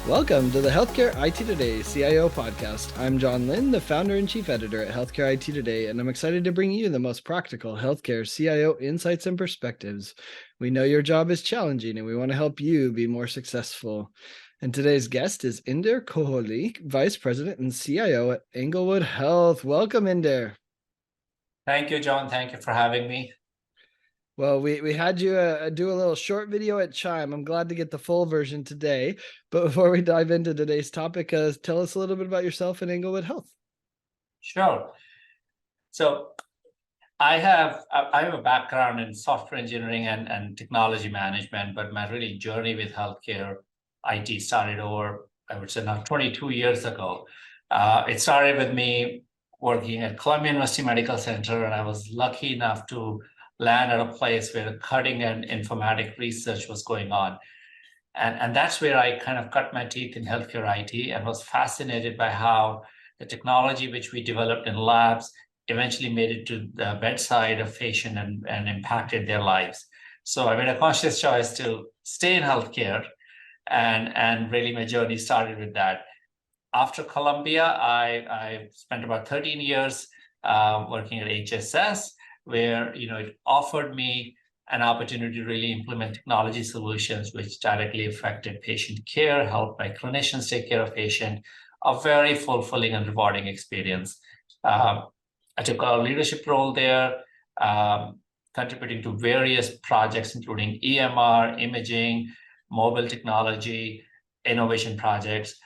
Welcome to the Healthcare IT Today CIO podcast. I'm John Lynn, the founder and chief editor at Healthcare IT Today, and I'm excited to bring you the most practical healthcare CIO insights and perspectives. We know your job is challenging, and we want to help you be more successful. And today's guest is Inderpal Kohli, Vice President and CIO at Englewood Health. Welcome, Inder. Thank you, John. Thank you for having me. Well, we had you do a little short video at Chime. I'm glad to get the full version today. But before we dive into today's topic, tell us a little bit about yourself and Englewood Health. Sure. So I have a background in software engineering and technology management, but my really journey with healthcare IT started over, I would say now 22 years ago. It started with me working at Columbia University Medical Center, and I was lucky enough to land at a place where cutting-edge informatic research was going on. And that's where I kind of cut my teeth in healthcare IT and was fascinated by how the technology which we developed in labs eventually made it to the bedside of patient and impacted their lives. So I made a conscious choice to stay in healthcare, and really my journey started with that. After Columbia, I spent about 13 years working at HSS, where it offered me an opportunity to really implement technology solutions which directly affected patient care, helped my clinicians take care of patient, a very fulfilling and rewarding experience. I took a leadership role there, contributing to various projects, including EMR, imaging, mobile technology, innovation projects,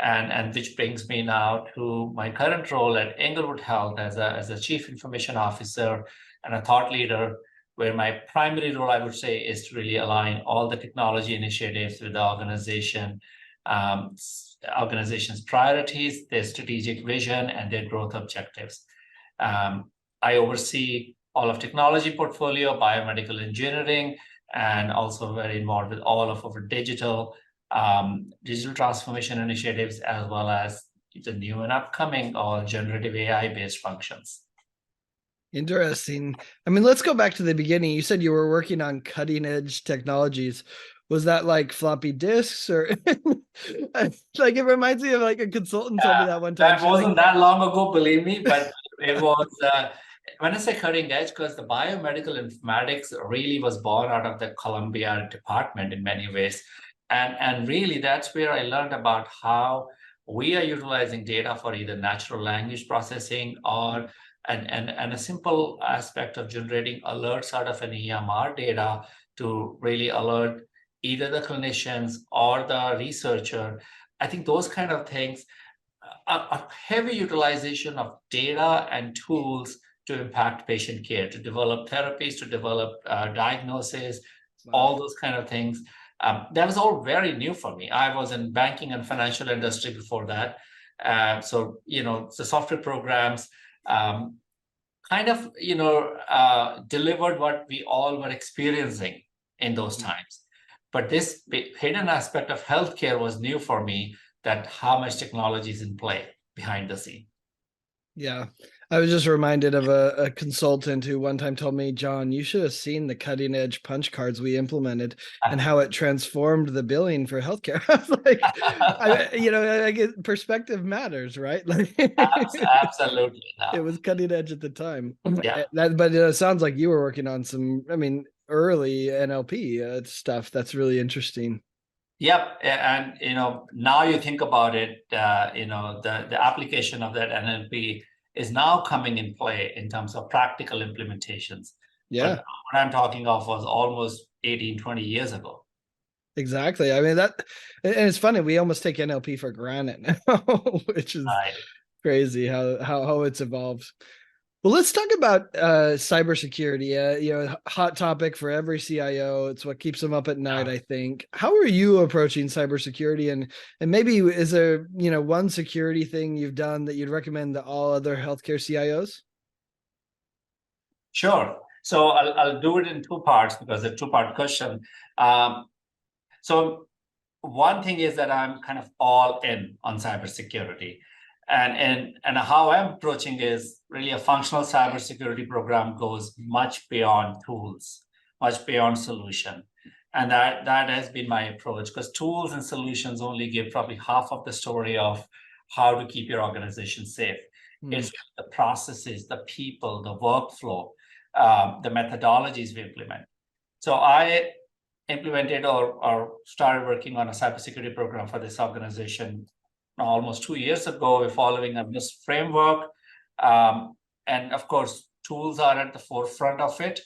and which brings me now to my current role at Englewood Health as a Chief Information Officer and a thought leader, where my primary role, I would say, is to really align all the technology initiatives with the organization's priorities, their strategic vision, and their growth objectives. I oversee all of technology portfolio, biomedical engineering, and also very involved with all of our digital transformation initiatives, as well as the new and upcoming all generative AI-based functions. Interesting. I mean, let's go back to the beginning. You said you were working on cutting edge technologies. Was that like floppy disks or like it reminds me of like a consultant told me that one time. That wasn't that long ago, believe me, but it was when I say cutting edge, because the biomedical informatics really was born out of the Columbia department in many ways. And really that's where I learned about how we are utilizing data for either natural language processing or and a simple aspect of generating alerts out of an EMR data to really alert either the clinicians or the researcher. I think those kind of things, a heavy utilization of data and tools to impact patient care, to develop therapies, to develop diagnosis, all those kind of things. That was all very new for me. I was in banking and financial industry before that. So, the software programs, delivered what we all were experiencing in those times. But this hidden aspect of healthcare was new for me, that how much technology is in play behind the scene. Yeah. I was just reminded of a consultant who one time told me, John, you should have seen the cutting edge punch cards we implemented and how it transformed the billing for healthcare. I was like, I get perspective matters, right? Like, absolutely. It was cutting edge at the time. Yeah. But it sounds like you were working on some, early NLP stuff. That's really interesting. Yep, and now you think about it, the application of that NLP is now coming in play in terms of practical implementations. Yeah. But what I'm talking of was almost 18, 20 years ago. Exactly. I mean, and it's funny, we almost take NLP for granted now, which is crazy how it's evolved. Well, let's talk about cybersecurity. Hot topic for every CIO. It's what keeps them up at night, I think. How are you approaching cybersecurity, and maybe is there one security thing you've done that you'd recommend to all other healthcare CIOs? Sure. So I'll do it in two parts because it's a two-part question. So one thing is that I'm kind of all in on cybersecurity. And how I'm approaching is really a functional cybersecurity program goes much beyond tools, much beyond solution. And that has been my approach, because tools and solutions only give probably half of the story of how to keep your organization safe. It's the processes, the people, the workflow, the methodologies we implement. So I implemented or started working on a cybersecurity program for this organization almost 2 years ago. We're following a NIST framework. And of course, tools are at the forefront of it.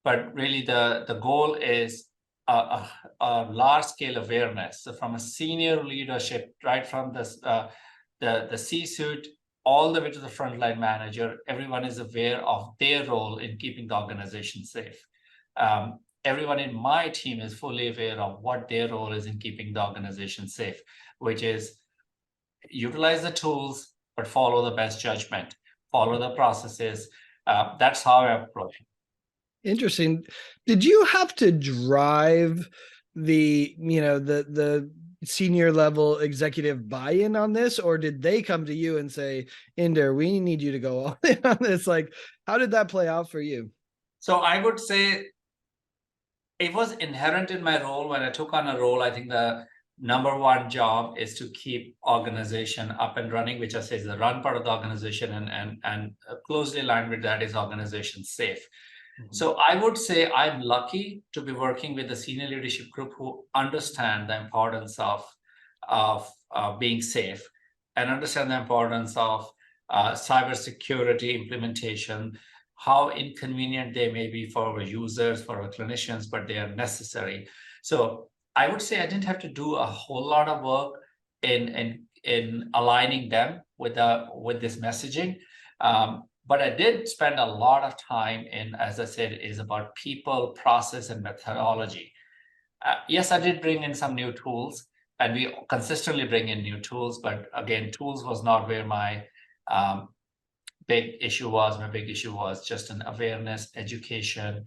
But really the goal is a large-scale awareness. So from a senior leadership, right from the C-suite all the way to the frontline manager, everyone is aware of their role in keeping the organization safe. Everyone in my team is fully aware of what their role is in keeping the organization safe, which is utilize the tools, but follow the best judgment, follow the processes. That's how I approach it. Interesting. Did you have to drive the, the senior level executive buy-in on this, or did they come to you and say, Inder, we need you to go all in on this? Like, how did that play out for you? So I would say it was inherent in my role. When I took on a role, I think the number one job is to keep organization up and running, which I say is the run part of the organization, and closely aligned with that is organization safe. So I would say I'm lucky to be working with the senior leadership group who understand the importance of being safe and understand the importance of cybersecurity implementation, how inconvenient they may be for our users, for our clinicians, but they are necessary. So I would say I didn't have to do a whole lot of work in aligning them with this messaging. But I did spend a lot of time in, as I said, is about people, process, and methodology. Yes, I did bring in some new tools, and we consistently bring in new tools. But again, tools was not where my big issue was. My big issue was just an awareness, education,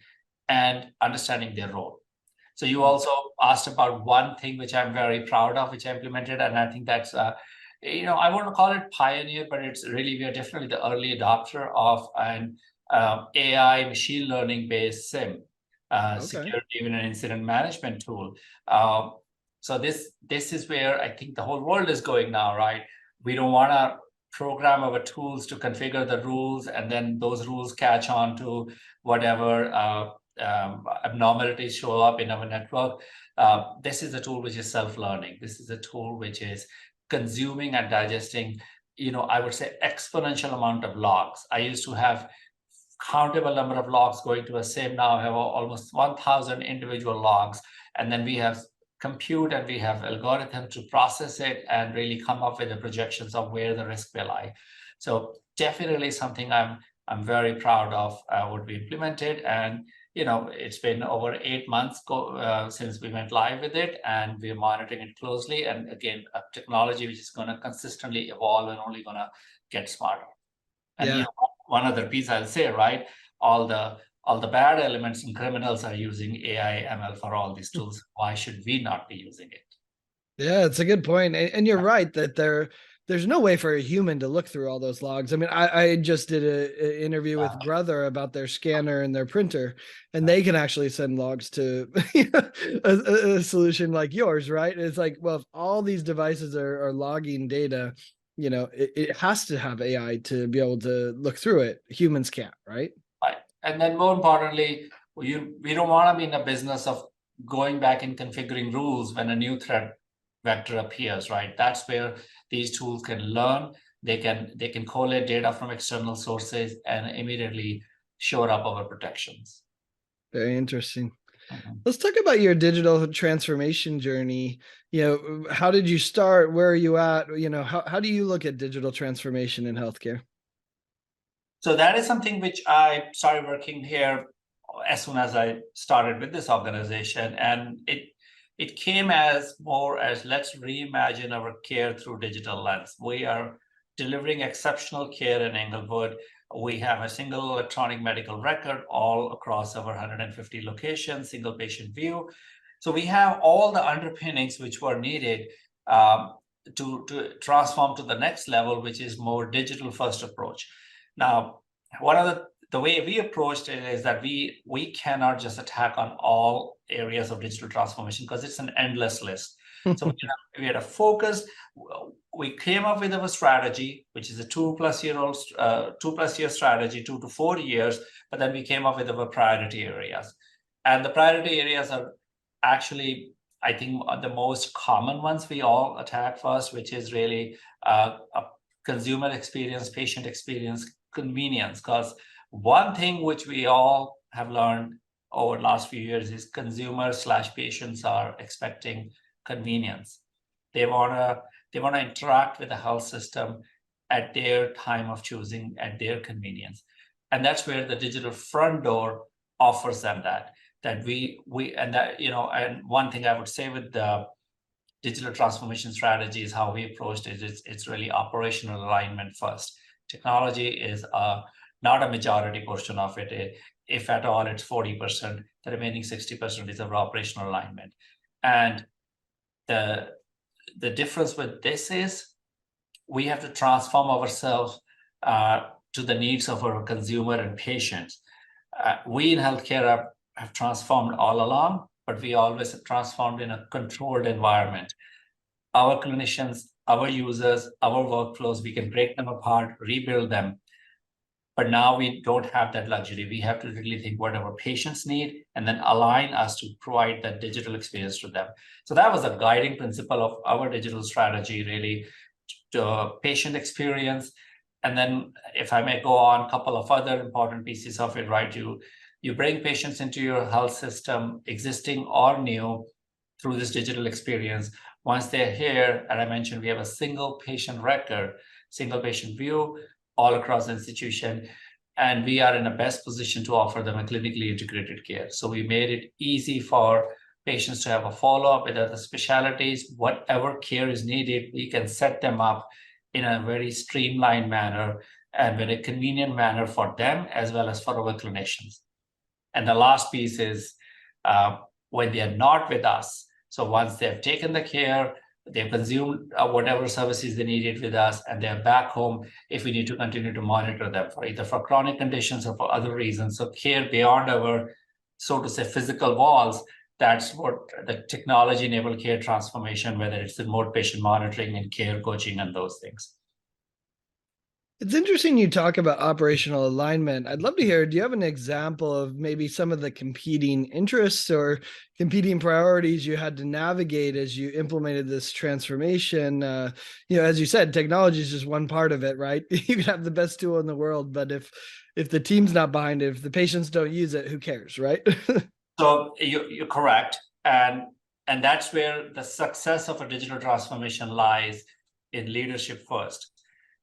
and understanding their role. So you also asked about one thing which I'm very proud of, which I implemented, and I think that's I wouldn't call it pioneer, but it's really, we are definitely the early adopter of an AI machine learning based SIM, security and incident management tool. So this is where I think the whole world is going now, right? We don't want to program our tools to configure the rules, and then those rules catch on to whatever abnormalities show up in our network. This is a tool which is self-learning. This is a tool which is consuming and digesting, I would say exponential amount of logs. I used to have countable number of logs going to a SIM. Now I have almost 1,000 individual logs, and then we have compute and we have algorithm to process it and really come up with the projections of where the risk will lie. So definitely something I'm very proud of what we implemented. And it's been over 8 months since we went live with it, and we're monitoring it closely. And again, a technology which is going to consistently evolve and only going to get smarter. And one other piece I'll say, right? All the bad elements and criminals are using AI ML for all these tools. Why should we not be using it? Yeah, it's a good point. And you're right that there's no way for a human to look through all those logs. I mean, I just did an interview with Brother about their scanner and their printer, and they can actually send logs to a solution like yours, right? It's like, well, if all these devices are logging data, it has to have AI to be able to look through it. Humans can't, right? Right. And then more importantly, we don't want to be in the business of going back and configuring rules when a new threat vector appears, right? That's where these tools can learn. They can collate data from external sources and immediately shore up our protections. Very interesting. Let's talk about your digital transformation journey. How did you start? Where are you at? How do you look at digital transformation in healthcare? So that is something which I started working here as soon as I started with this organization. And it came as more as let's reimagine our care through digital lens. We are delivering exceptional care in Englewood. We have a single electronic medical record all across our 150 locations, single patient view. So we have all the underpinnings which were needed to transform to the next level, which is more digital first approach. Now, one of the the way we approached it is that we cannot just attack on all areas of digital transformation because it's an endless list. So we had a focus. We came up with our strategy, which is a 2+ year strategy, 2 to 4 years. But then we came up with our priority areas, and the priority areas are actually, I think, the most common ones we all attack first, which is really a consumer experience, patient experience, convenience. Because one thing which we all have learned over the last few years is consumers/patients are expecting convenience. They wanna interact with the health system at their time of choosing, at their convenience, and that's where the digital front door offers them that we and that, you know. And one thing I would say with the digital transformation strategy is how we approached it. It's really operational alignment first. Technology is not a majority portion of it. If at all, it's 40%. The remaining 60% is our operational alignment. And the difference with this is we have to transform ourselves to the needs of our consumer and patients. We in healthcare have transformed all along, but we always have transformed in a controlled environment. Our clinicians, our users, our workflows, we can break them apart, rebuild them. But now we don't have that luxury. We have to really think what our patients need and then align us to provide that digital experience to them. So that was a guiding principle of our digital strategy, really, to patient experience. And then if I may go on, a couple of other important pieces of it, right? You bring patients into your health system, existing or new, through this digital experience. Once they're here, and I mentioned we have a single patient record, single patient view, all across the institution, and we are in the best position to offer them a clinically integrated care. So we made it easy for patients to have a follow-up with other specialties. Whatever care is needed, we can set them up in a very streamlined manner and very convenient manner for them as well as for our clinicians. And the last piece is when they are not with us. So once they've taken the care, they've consumed whatever services they needed with us, and they're back home, if we need to continue to monitor them for either for chronic conditions or for other reasons. So care beyond our, so to say, physical walls, that's what the technology-enabled care transformation, whether it's remote patient monitoring and care coaching and those things. It's interesting you talk about operational alignment. I'd love to hear, do you have an example of maybe some of the competing interests or competing priorities you had to navigate as you implemented this transformation? As you said, technology is just one part of it, right? You can have the best tool in the world, but if the team's not behind it, if the patients don't use it, who cares, right? So you're correct. And that's where the success of a digital transformation lies, in leadership first.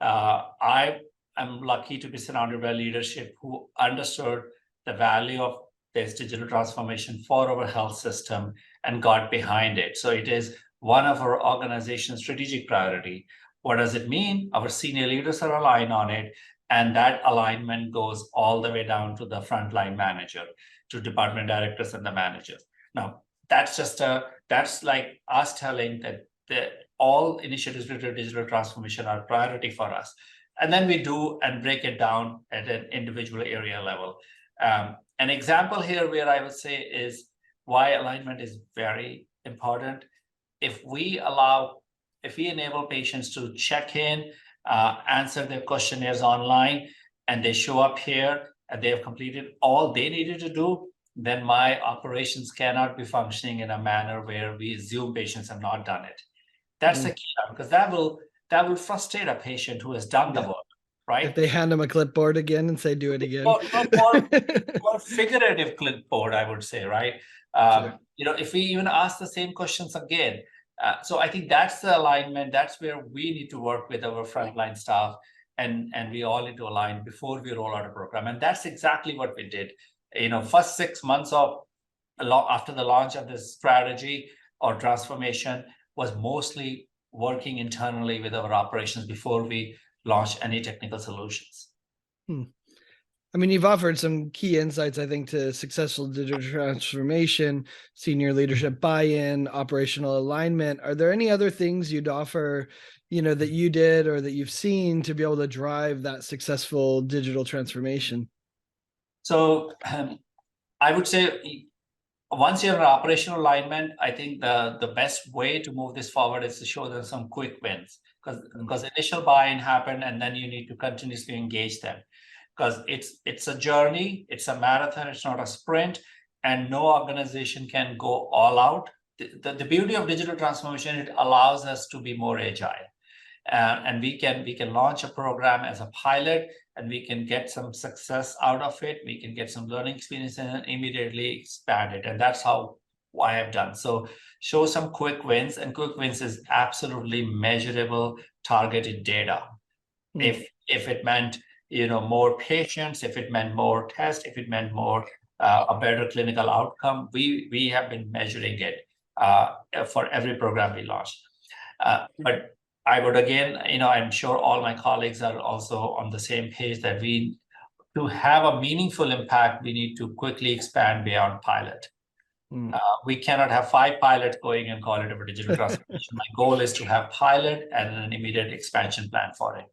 I am lucky to be surrounded by leadership who understood the value of this digital transformation for our health system and got behind it. So it is one of our organization's strategic priority. What does it mean? Our senior leaders are aligned on it, and that alignment goes all the way down to the frontline manager, to department directors and the managers. Now, that's like us telling that all initiatives related to digital transformation are priority for us. And then we do and break it down at an individual area level. An example here where I would say is why alignment is very important. If we enable patients to check in, answer their questionnaires online, and they show up here and they have completed all they needed to do, then my operations cannot be functioning in a manner where we assume patients have not done it. That's the key, because that will frustrate a patient who has done the work, right? If they hand them a clipboard again and say, do it again. Or figurative clipboard, I would say, right? Sure. If we even ask the same questions again. So I think that's the alignment. That's where we need to work with our frontline staff, and we all need to align before we roll out a program. And that's exactly what we did. First 6 months after the launch of this strategy or transformation was mostly working internally with our operations before we launch any technical solutions. I mean, you've offered some key insights, I think, to successful digital transformation, senior leadership buy-in, operational alignment. Are there any other things you'd offer, that you did or that you've seen to be able to drive that successful digital transformation? So I would say once you're in operational alignment, I think the best way to move this forward is to show them some quick wins, because initial buy-in happened, and then you need to continuously engage them, because it's a journey, it's a marathon, it's not a sprint, and no organization can go all out. The beauty of digital transformation, it allows us to be more agile. And we can launch a program as a pilot, and we can get some success out of it. We can get some learning experience and immediately expand it. And that's how I have done. So show some quick wins, and quick wins is absolutely measurable, targeted data. If it meant more patients, if it meant more tests, if it meant more a better clinical outcome, we have been measuring it for every program we launch. But I would again, I'm sure all my colleagues are also on the same page that to have a meaningful impact, we need to quickly expand beyond pilot. We cannot have 5 pilots going and call it a digital transformation. My goal is to have pilot and an immediate expansion plan for it.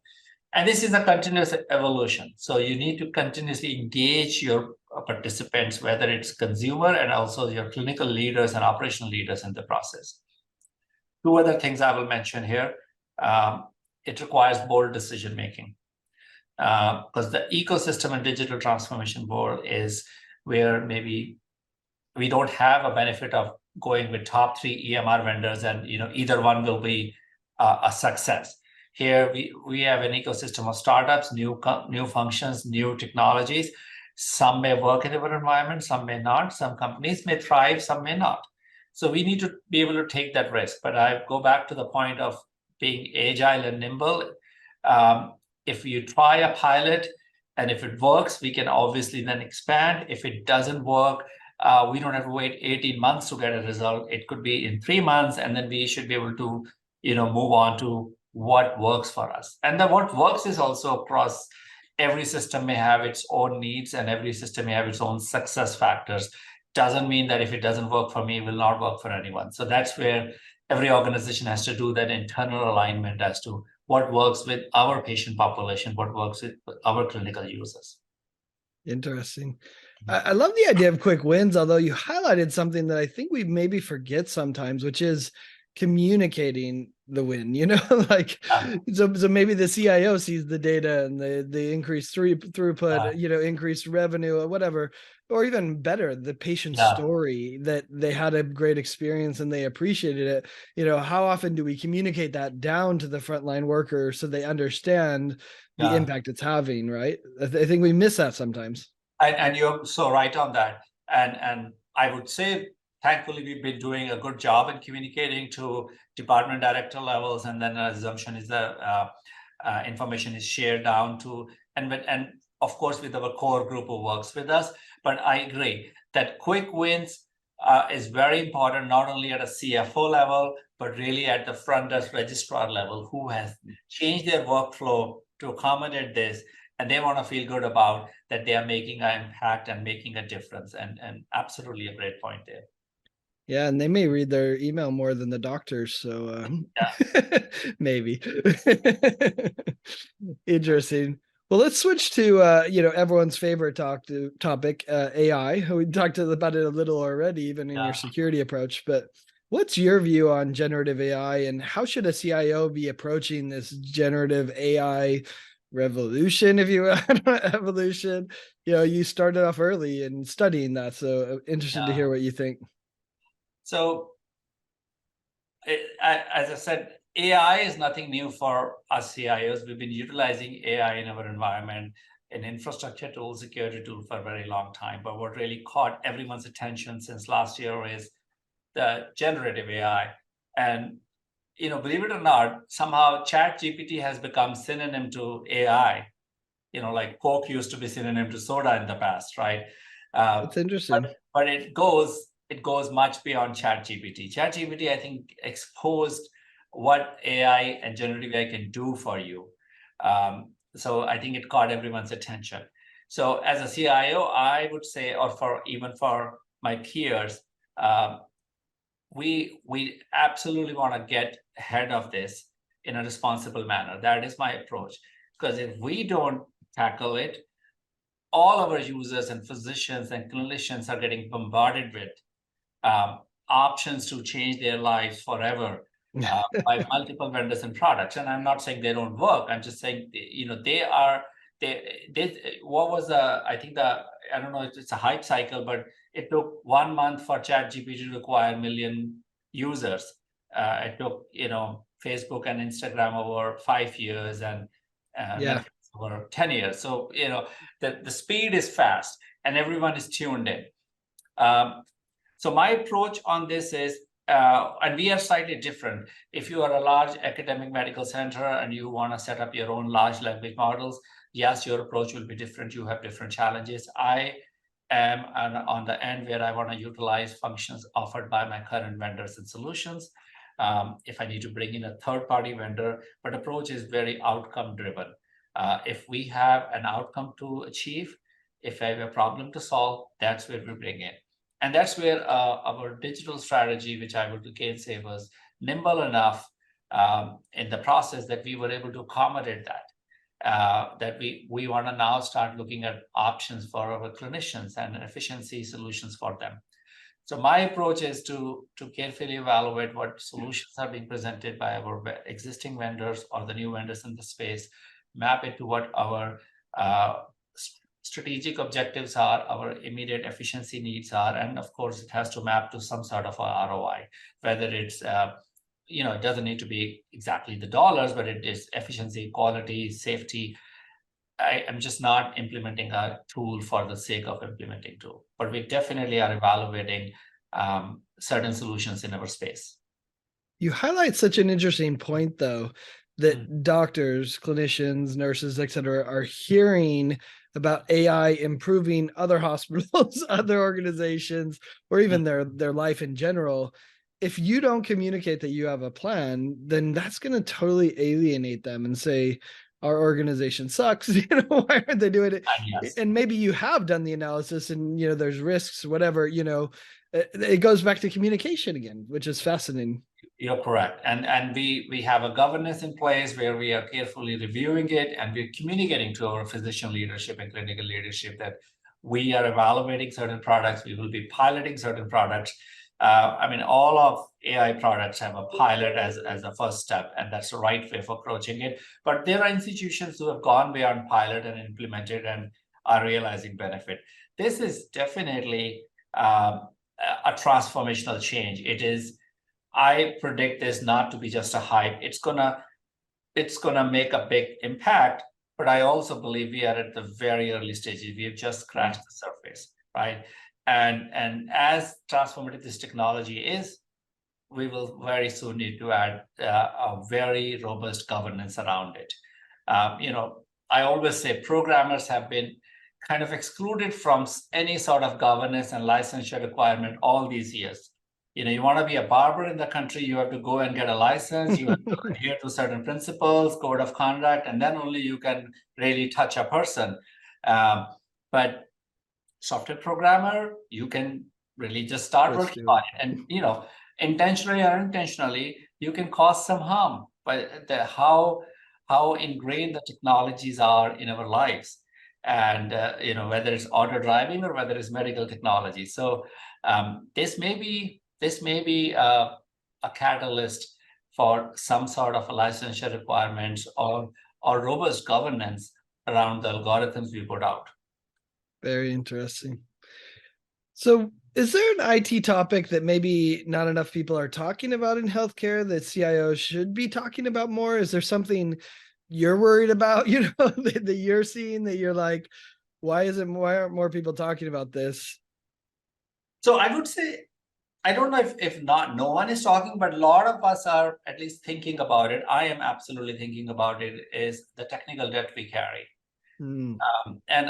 And this is a continuous evolution. So you need to continuously engage your participants, whether it's consumer and also your clinical leaders and operational leaders in the process. 2 other things I will mention here. It requires bold decision making, because the ecosystem and digital transformation world is where maybe we don't have a benefit of going with top 3 EMR vendors, and either one will be a success. Here we have an ecosystem of startups, new functions, new technologies. Some may work in our environment, some may not. Some companies may thrive, some may not. So we need to be able to take that risk. But I go back to the point of being agile and nimble. If you try a pilot and if it works, we can obviously then expand. If it doesn't work, we don't have to wait 18 months to get a result. It could be in 3 months, and then we should be able to, move on to what works for us. And then what works is also across every system may have its own needs, and every system may have its own success factors. Doesn't mean that if it doesn't work for me, it will not work for anyone. So that's where every organization has to do that internal alignment as to what works with our patient population, what works with our clinical users. Interesting. I love the idea of quick wins, although you highlighted something that I think we maybe forget sometimes, which is communicating the win, so maybe the CIO sees the data and the increased throughput, increased revenue or whatever, or even better, the patient story that they had a great experience and they appreciated it. How often do we communicate that down to the frontline worker so they understand the impact it's having, right? I think we miss that sometimes. And you're so right on that. And I would say, thankfully, we've been doing a good job in communicating to department director levels, and then the assumption is that information is shared down to, and of course with our core group who works with us. But I agree that quick wins is very important, not only at a CFO level, but really at the front desk registrar level, who has changed their workflow to accommodate this, and they want to feel good about that they are making an impact and making a difference. And absolutely a great point there. Yeah, and they may read their email more than the doctors, so maybe. Interesting. Well, let's switch to everyone's favorite topic, AI. We talked about it a little already, even in your security approach. But what's your view on generative AI, and how should a CIO be approaching this generative AI revolution, if you will? Evolution. You started off early in studying that, so interested to hear what you think. So, as I said, AI is nothing new for us CIOs. We've been utilizing AI in our environment, an infrastructure tool, security tool for a very long time. But what really caught everyone's attention since last year is the generative AI. And, believe it or not, somehow ChatGPT has become synonym to AI. Like Coke used to be synonym to soda in the past, right? That's interesting. But it goes much beyond ChatGPT. ChatGPT, I think, exposed what AI and generative AI can do for you. So I think it caught everyone's attention. So as a CIO, I would say, or even for my peers, we absolutely want to get ahead of this in a responsible manner. That is my approach. Because if we don't tackle it, all our users and physicians and clinicians are getting bombarded with options to change their lives forever by multiple vendors and products. And I'm not saying they don't work. I'm just saying, what was I don't know if it's a hype cycle, but it took 1 month for ChatGPT to acquire 1 million users. It took, Facebook and Instagram over 5 years, and Netflix over 10 years. So, the speed is fast and everyone is tuned in. So my approach on this is, and we are slightly different. If you are a large academic medical center and you want to set up your own large language models, yes, your approach will be different. You have different challenges. I am on the end where I want to utilize functions offered by my current vendors and solutions. If I need to bring in a third-party vendor, but approach is very outcome-driven. If we have an outcome to achieve, if I have a problem to solve, that's where we bring in. And that's where our digital strategy, which I would again say was nimble enough in the process that we were able to accommodate that. That we want to now start looking at options for our clinicians and efficiency solutions for them. So my approach is to carefully evaluate what solutions are being presented by our existing vendors or the new vendors in the space, map it to what our strategic objectives are, our immediate efficiency needs are, and of course, it has to map to some sort of a ROI, whether it's, it doesn't need to be exactly the dollars, but it is efficiency, quality, safety. I am just not implementing a tool for the sake of implementing tool, but we definitely are evaluating certain solutions in our space. You highlight such an interesting point, though, that doctors, clinicians, nurses, et cetera, are hearing about AI improving other hospitals, other organizations, or even their life in general. If you don't communicate that you have a plan, then that's going to totally alienate them and say, our organization sucks. Why aren't they doing it? Yes. And maybe you have done the analysis and, there's risks, whatever, it goes back to communication again, which is fascinating. You're correct. And we have a governance in place where we are carefully reviewing it, and we're communicating to our physician leadership and clinical leadership that we are evaluating certain products. We will be piloting certain products. All of AI products have a pilot as a first step, and that's the right way of approaching it. But there are institutions who have gone beyond pilot and implemented and are realizing benefit. This is definitely a transformational change. It is. I predict this not to be just a hype. It's gonna make a big impact, but I also believe we are at the very early stages. We have just scratched the surface, right? And as transformative this technology is, we will very soon need to add a very robust governance around it. I always say programmers have been kind of excluded from any sort of governance and licensure requirement all these years. You want to be a barber in the country, you have to go and get a license, you have to adhere to certain principles, code of conduct, and then only you can really touch a person. But software programmer, you can really just start working on it. And, intentionally or unintentionally, you can cause some harm by how ingrained the technologies are in our lives. And, whether it's auto driving or whether it's medical technology. So this may be a catalyst for some sort of a licensure requirements or robust governance around the algorithms we put out. Very interesting. So is there an IT topic that maybe not enough people are talking about in healthcare that CIOs should be talking about more? Is there something you're worried about, that you're seeing that you're like, why aren't more people talking about this? So I would say, I don't know if no one is talking, but a lot of us are at least thinking about it. I am absolutely thinking about it, is the technical debt we carry. And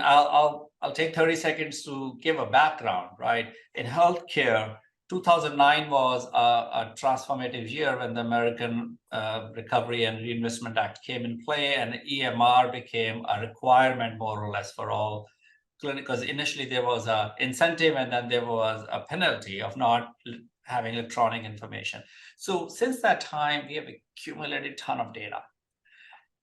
I'll take 30 seconds to give a background, right? In healthcare, 2009 was a transformative year when the American Recovery and Reinvestment Act came in play, and EMR became a requirement more or less for all clinics. Initially there was an incentive and then there was a penalty of not having electronic information. So since that time, we have accumulated a ton of data.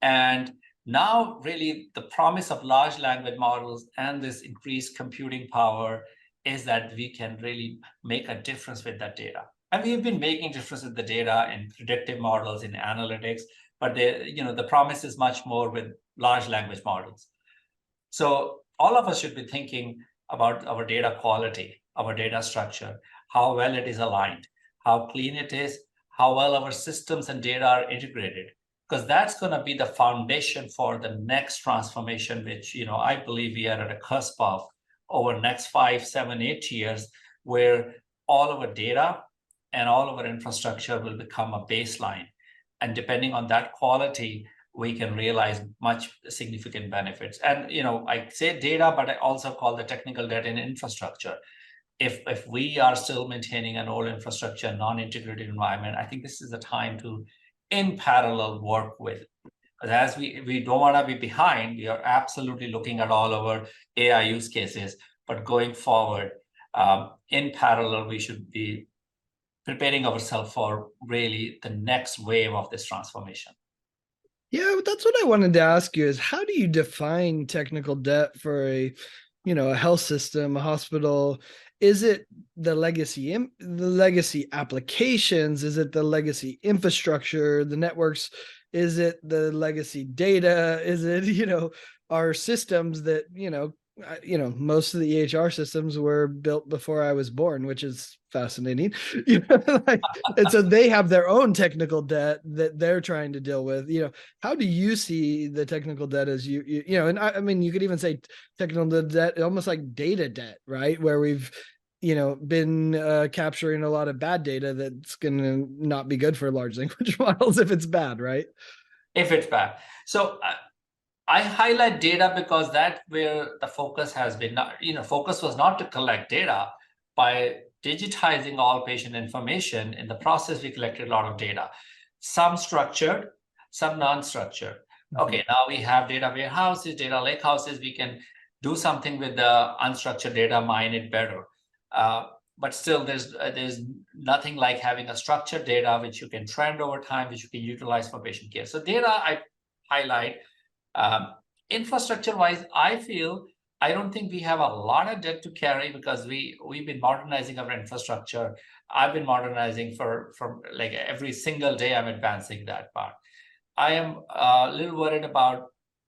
And Now, really, the promise of large language models and this increased computing power is that we can really make a difference with that data. And we've been making difference with the data in predictive models, in analytics, but the promise is much more with large language models. So all of us should be thinking about our data quality, our data structure, how well it is aligned, how clean it is, how well our systems and data are integrated, because that's going to be the foundation for the next transformation, which I believe we are at a cusp of over the next 5, 7, 8 years, where all of our data and all of our infrastructure will become a baseline. And depending on that quality, we can realize much significant benefits. And I say data, but I also call the technical debt in infrastructure. If we are still maintaining an old infrastructure, non-integrated environment, I think this is the time to, in parallel, work with. But as we don't want to be behind, we are absolutely looking at all our AI use cases. But going forward, in parallel, we should be preparing ourselves for really the next wave of this transformation. Yeah, that's what I wanted to ask you is how do you define technical debt for a health system, a hospital? Is it the legacy applications? Is it the legacy infrastructure, the networks? Is it the legacy data? Is it, our systems that, most of the EHR systems were built before I was born, which is fascinating. And so they have their own technical debt that they're trying to deal with. How do you see the technical debt as and I mean, you could even say technical debt, almost like data debt, right? Where we've, been capturing a lot of bad data that's going to not be good for large language models if it's bad, right? If it's bad. So I highlight data because that's where the focus has been. Focus was not to collect data. By digitizing all patient information, in the process, we collected a lot of data, some structured, some non-structured. Okay, now we have data warehouses, data lakehouses. We can do something with the unstructured data, mine it better. But still, there's nothing like having a structured data which you can trend over time, which you can utilize for patient care. So data I highlight. Infrastructure-wise, I don't think we have a lot of debt to carry because we've been modernizing our infrastructure. I've been modernizing for like every single day. I'm advancing that part. I am a little worried about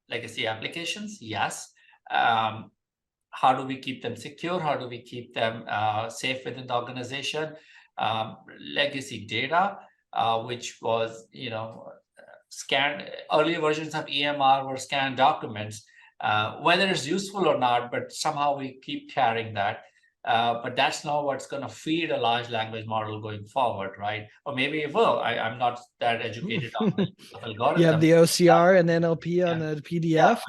legacy applications. Yes. How do we keep them secure? How do we keep them safe within the organization? Legacy data, which was, scanned, earlier versions of EMR were scanned documents, whether it's useful or not, but somehow we keep carrying that. But that's not what's going to feed a large language model going forward, right? Or maybe it will. I'm not that educated on the algorithm. You have the OCR and NLP on the PDF.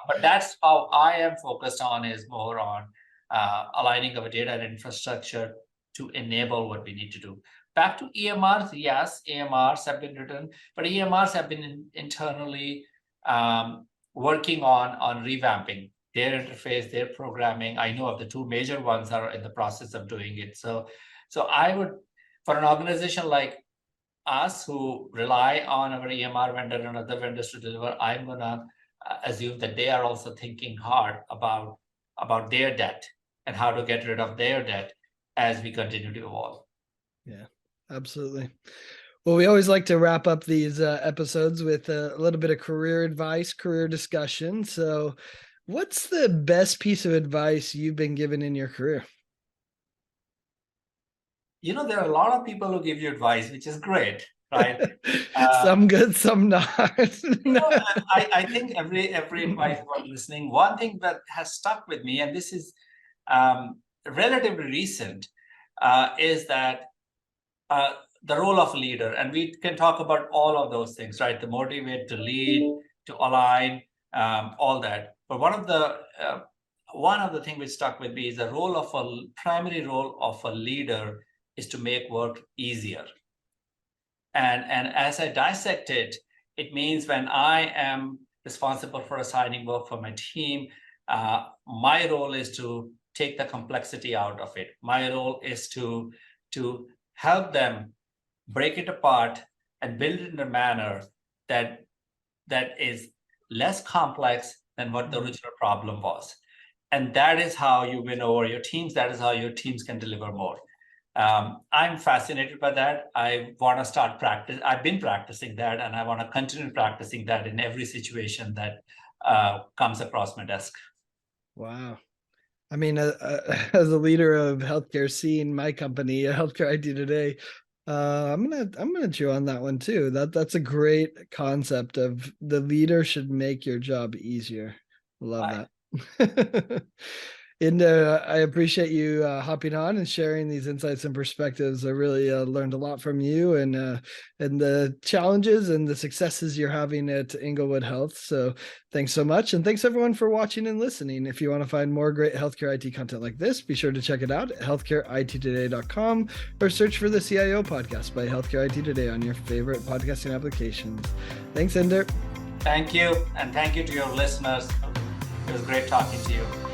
But that's how I am focused on, is more on aligning our data and infrastructure to enable what we need to do. Back to EMRs, yes, EMRs have been written, but EMRs have been internally working on revamping their interface, their programming. I know of the two major ones are in the process of doing it. So I would, for an organization like us who rely on our EMR vendor and other vendors to deliver, I'm gonna assume that they are also thinking hard about their debt and how to get rid of their debt as we continue to evolve. Yeah, absolutely. Well, we always like to wrap up these episodes with a little bit of career advice, career discussion. So what's the best piece of advice you've been given in your career? There are a lot of people who give you advice, which is great, right? Some good, some not. I think every advice worth listening. One thing that has stuck with me, and this is relatively recent, is that the role of leader, and we can talk about all of those things, right? To motivate, to lead, to align, all that. But one of the things which stuck with me is the primary role of a leader is to make work easier. And as I dissect it, it means when I am responsible for assigning work for my team, my role is to take the complexity out of it. My role is to help them break it apart and build it in a manner that that is less complex than what the original problem was. And that is how you win over your teams. That is how your teams can deliver more. I'm fascinated by that. I want to start practice. I've been practicing that, and I want to continue practicing that in every situation that comes across my desk. Wow. I mean, as a leader of healthcare scene, my company, Healthcare IT Today, I'm gonna chew on that one too. That's a great concept of the leader should make your job easier. Love that. And I appreciate you hopping on and sharing these insights and perspectives. I really learned a lot from you and the challenges and the successes you're having at Englewood Health. So thanks so much. And thanks everyone for watching and listening. If you want to find more great healthcare IT content like this, be sure to check it out at healthcareittoday.com or search for the CIO podcast by Healthcare IT Today on your favorite podcasting applications. Thanks, Inder. Thank you. And thank you to your listeners. It was great talking to you.